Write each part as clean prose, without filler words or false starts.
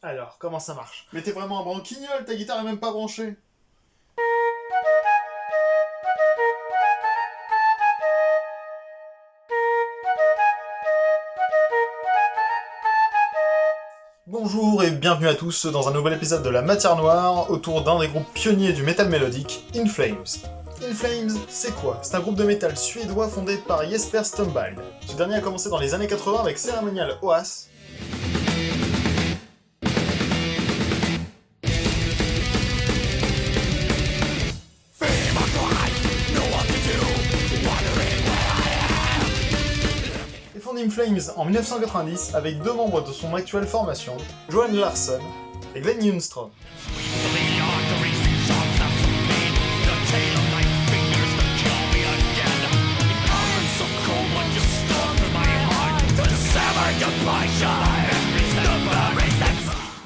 Alors, comment ça marche? Mais t'es vraiment un branquignol, ta guitare est même pas branchée. Bonjour et bienvenue à tous dans un nouvel épisode de La Matière Noire autour d'un des groupes pionniers du métal mélodique, In Flames. In Flames, c'est quoi? C'est un groupe de métal suédois fondé par Jesper Stumbild. Ce dernier a commencé dans les années 80 avec Ceremonial Oas. Il fonde In Flames en 1990 avec deux membres de son actuelle formation, Johan Larsson et Glenn Ljungström.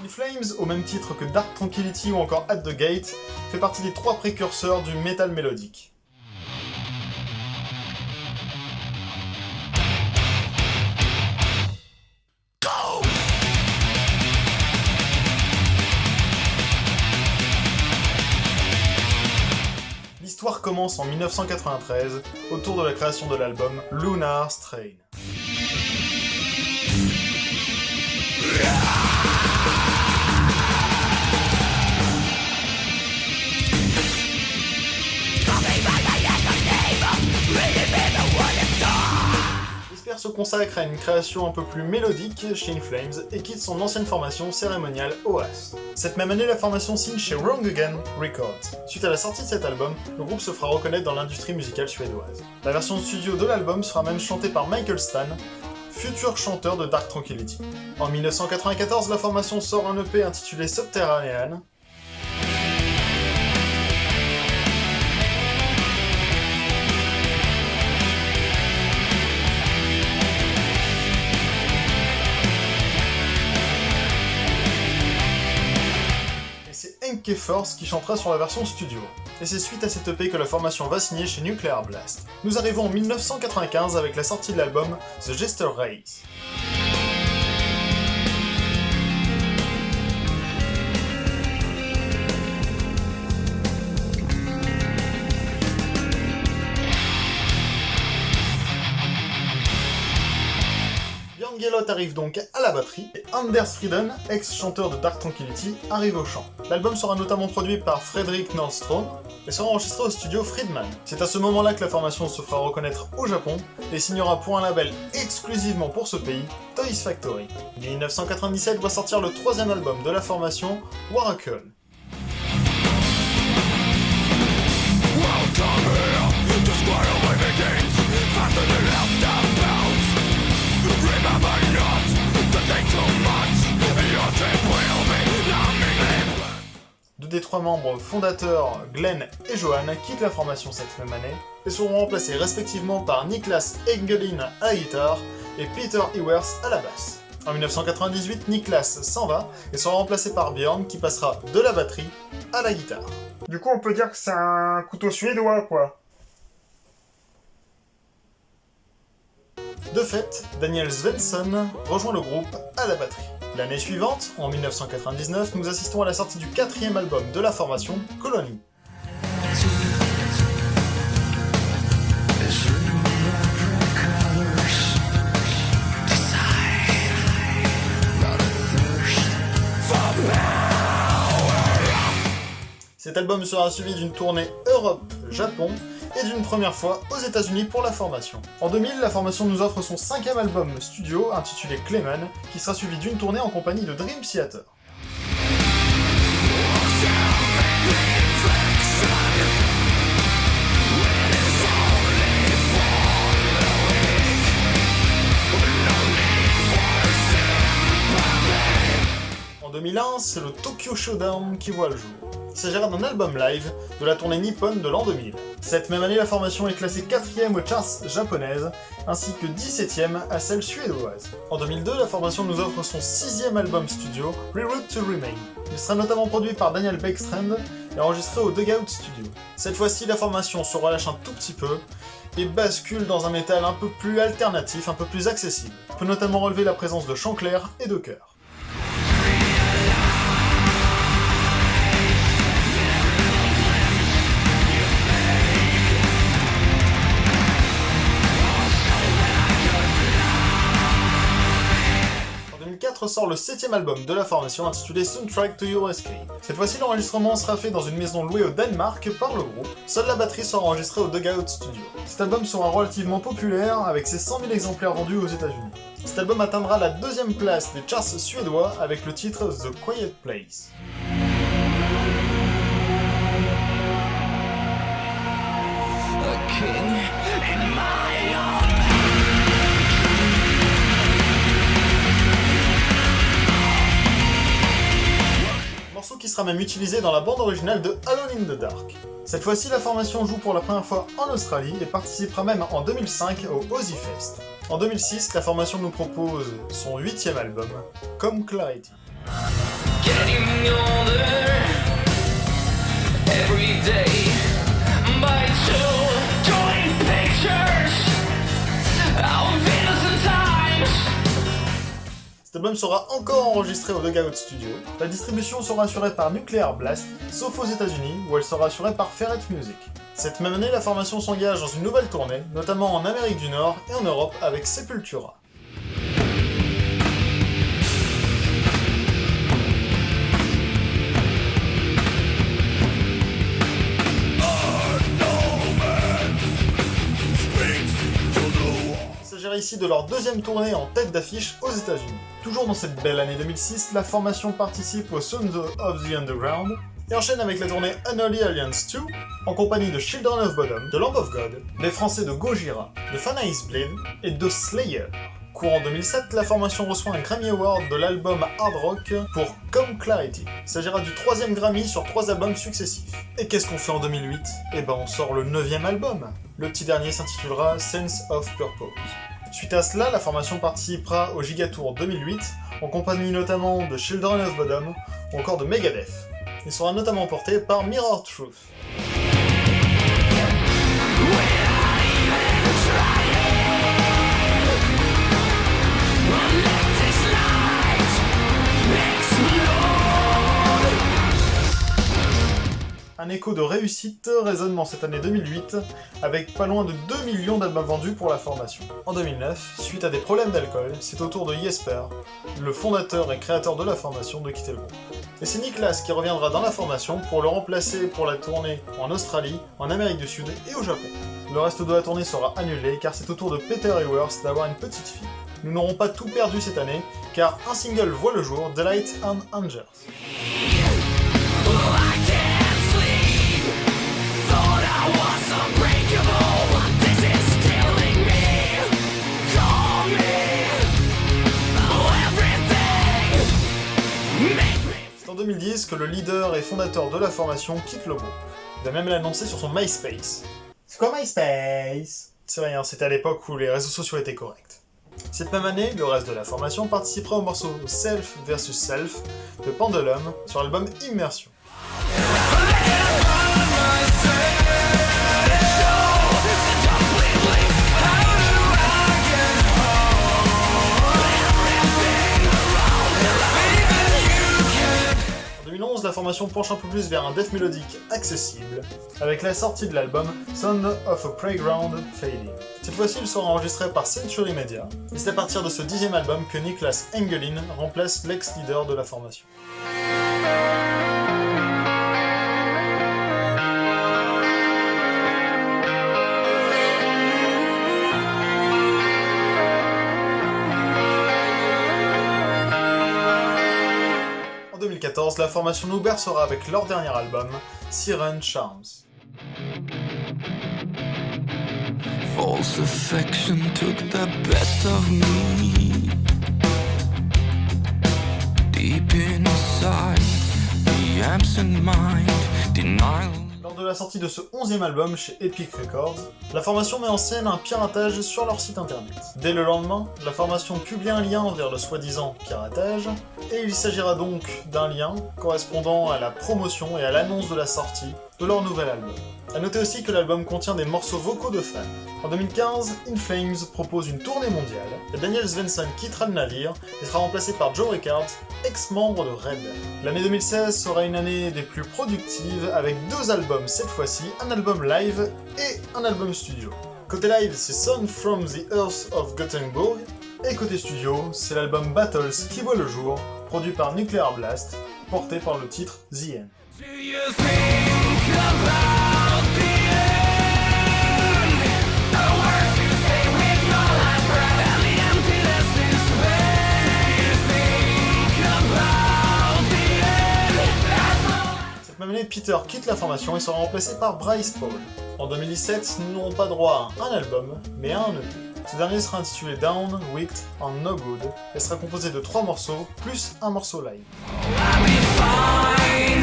In Flames, au même titre que Dark Tranquillity ou encore At the Gate, fait partie des trois précurseurs du métal mélodique. L'histoire commence en 1993, autour de la création de l'album Lunar Strain. Jesper se consacre à une création un peu plus mélodique chez In Flames et quitte son ancienne formation Ceremonial Oas. Cette même année, la formation signe chez Wrong Again Records. Suite à la sortie de cet album, le groupe se fera reconnaître dans l'industrie musicale suédoise. La version studio de l'album sera même chantée par Michael Stan, futur chanteur de Dark Tranquillity. En 1994, la formation sort un EP intitulé Subterranean. Enke Force qui chantera sur la version studio. Et c'est suite à cette EP que la formation va signer chez Nuclear Blast. Nous arrivons en 1995 avec la sortie de l'album The Jester Race. Gelot arrive donc à la batterie, et Anders Frieden, ex-chanteur de Dark Tranquillity, arrive au chant. L'album sera notamment produit par Fredrik Nordström et sera enregistré au studio Friedman. C'est à ce moment-là que la formation se fera reconnaître au Japon et signera pour un label exclusivement pour ce pays, Toys Factory. En 1997 voit sortir le troisième album de la formation, Waracle. Deux des trois membres fondateurs, Glenn et Johan, quittent la formation cette même année et seront remplacés respectivement par Niklas Engelin à la guitare et Peter Ewers à la basse. En 1998, Niklas s'en va et sera remplacé par Björn qui passera de la batterie à la guitare. Du coup, on peut dire que c'est un couteau suédois, quoi. De fait, Daniel Svensson rejoint le groupe à la batterie. L'année suivante, en 1999, nous assistons à la sortie du quatrième album de la formation, Colony. Cet album sera suivi d'une tournée Europe-Japon et d'une première fois aux États-Unis pour la formation. En 2000, la formation nous offre son cinquième album studio intitulé Clayman, qui sera suivi d'une tournée en compagnie de Dream Theater. En 2001, c'est le Tokyo Showdown qui voit le jour. Il s'agira d'un album live de la tournée Nippon de l'an 2000. Cette même année, la formation est classée 4ème aux charts japonaises, ainsi que 17ème à celle suédoise. En 2002, la formation nous offre son 6ème album studio, Reroute to Remain. Il sera notamment produit par Daniel Bäckstrand et enregistré au Dugout Studio. Cette fois-ci, la formation se relâche un tout petit peu et bascule dans un métal un peu plus alternatif, un peu plus accessible. On peut notamment relever la présence de chants clairs et de chœurs. sort le 7ème album de la formation intitulé Soundtrack to Your Escape. Cette fois-ci, l'enregistrement sera fait dans une maison louée au Danemark par le groupe. Seule la batterie sera enregistrée au Dugout Studio. Cet album sera relativement populaire avec ses 100 000 exemplaires vendus aux États-Unis. Cet album atteindra la 2ème place des charts suédois avec le titre The Quiet Place. Morceau qui sera même utilisé dans la bande originale de Alone in the Dark. Cette fois-ci, la formation joue pour la première fois en Australie et participera même en 2005 au Ozzy Fest. En 2006, la formation nous propose son 8ème album, Come Clarity. Cet album sera encore enregistré au Dugout Studio. La distribution sera assurée par Nuclear Blast, sauf aux États-Unis où elle sera assurée par Ferret Music. Cette même année, la formation s'engage dans une nouvelle tournée, notamment en Amérique du Nord et en Europe avec Sepultura. Il s'agira ici de leur 2ème tournée en tête d'affiche aux États-Unis. Toujours dans cette belle année 2006, la formation participe au Sons of the Underground et enchaîne avec la tournée Unholy Alliance 2 en compagnie de Children of Bodom, de Lamb of God, des Français de Gojira, de Fanaïs Bleed et de Slayer. Courant 2007, la formation reçoit un Grammy Award de l'album Hard Rock pour Come Clarity. Il s'agira du 3ème Grammy sur 3 albums successifs. Et qu'est-ce qu'on fait en 2008 Eh ben on sort le 9ème album. Le petit dernier s'intitulera Sense of Purpose. Suite à cela, la formation participera au Gigatour 2008, en compagnie notamment de Children of Bodom ou encore de Megadeth. Il sera notamment porté par Mirror Truth. Un écho de réussite résonne dans cette année 2008, avec pas loin de 2 millions d'albums vendus pour la formation. En 2009, suite à des problèmes d'alcool, c'est au tour de Jesper, le fondateur et créateur de la formation, de quitter le groupe. Et c'est Niklas qui reviendra dans la formation pour le remplacer pour la tournée en Australie, en Amérique du Sud et au Japon. Le reste de la tournée sera annulé car c'est au tour de Peter Ewers d'avoir une petite fille. Nous n'aurons pas tout perdu cette année, car un single voit le jour, Delight and Angels. C'est en 2010 que le leader et fondateur de la formation quitte le groupe. Il a même l'annoncé sur son MySpace. C'est quoi MySpace? C'est rien, c'était à l'époque où les réseaux sociaux étaient corrects. Cette même année, le reste de la formation participera au morceau Self vs Self de Pendulum sur l'album Immersion. En 2011, la formation penche un peu plus vers un death mélodique accessible, avec la sortie de l'album Sound of a Playground Fading. Cette fois-ci, il sera enregistré par Century Media, et c'est à partir de ce 10ème album que Niklas Engelin remplace l'ex-leader de la formation. En 2014, la formation nous bercera avec leur dernier album, Siren Charms. False affection took the best of me. Deep inside, the absent mind, denial. Lors de la sortie de ce 11e album chez Epic Records, la formation met en scène un piratage sur leur site internet. Dès le lendemain, la formation publie un lien vers le soi-disant piratage, et il s'agira donc d'un lien correspondant à la promotion et à l'annonce de la sortie de leur nouvel album. A noter aussi que l'album contient des morceaux vocaux de fans. En 2015, In Flames propose une tournée mondiale, et Daniel Svensson quittera le navire et sera remplacé par Joe Rickards, ex-membre de Red. L'année 2016 sera une année des plus productives avec 2 albums cette fois-ci, un album live et un album studio. Côté live, c'est Sound from the Earth of Gothenburg, Et côté studio, c'est l'album Battles qui voit le jour, produit par Nuclear Blast, porté par le titre The End. Do you think about the end? Or worse, you stay with your last breath and the emptiness in space. Do you think about the end? Cette même année, Peter quitte la formation et sera remplacé par Bryce Paul. En 2017, ils n'auront pas droit à un album, mais à un EP. Ce dernier sera intitulé Down, Wicked and No Good et sera composé de 3 morceaux, plus un morceau live. I'll be fine.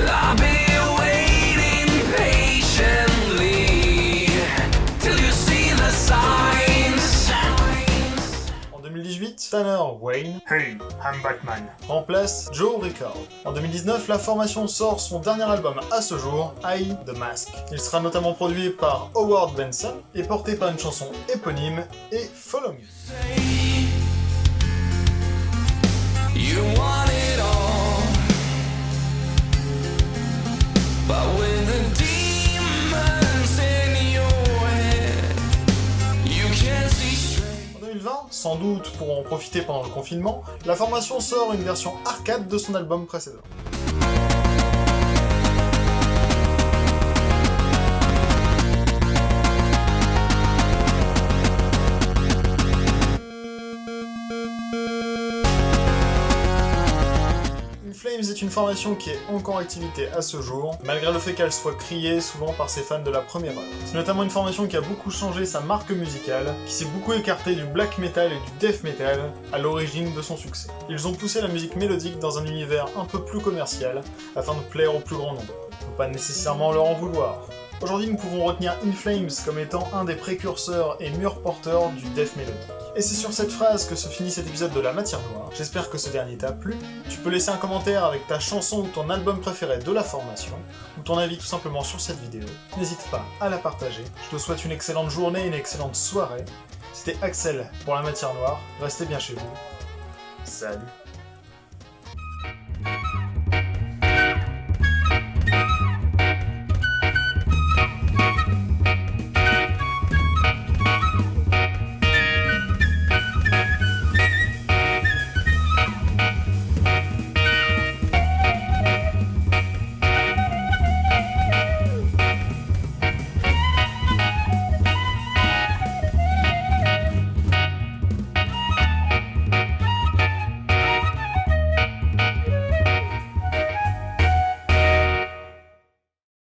I'll be waiting patiently till you see the signs. En 2018, Tanner Wayne, Hey, I'm Batman, remplace Joe Rickard. En 2019, la formation sort son dernier album à ce jour, I The Mask. Il sera notamment produit par Howard Benson et porté par une chanson éponyme et Follow Me. You want it all, but when the demons in your head, you can't see straight. En 2020, sans doute pour en profiter pendant le confinement, la formation sort une version arcade de son album précédent. Flames est une formation qui est encore en activité à ce jour, malgré le fait qu'elle soit criée souvent par ses fans de la première heure. C'est notamment une formation qui a beaucoup changé sa marque musicale, qui s'est beaucoup écartée du black metal et du death metal à l'origine de son succès. Ils ont poussé la musique mélodique dans un univers un peu plus commercial, afin de plaire au plus grand nombre. Faut pas nécessairement leur en vouloir. Aujourd'hui, nous pouvons retenir In Flames comme étant un des précurseurs et mûrs porteurs du death mélodique. Et c'est sur cette phrase que se finit cet épisode de La Matière Noire. J'espère que ce dernier t'a plu. Tu peux laisser un commentaire avec ta chanson ou ton album préféré de la formation, ou ton avis tout simplement sur cette vidéo. N'hésite pas à la partager. Je te souhaite une excellente journée, une excellente soirée. C'était Axel pour La Matière Noire. Restez bien chez vous. Salut.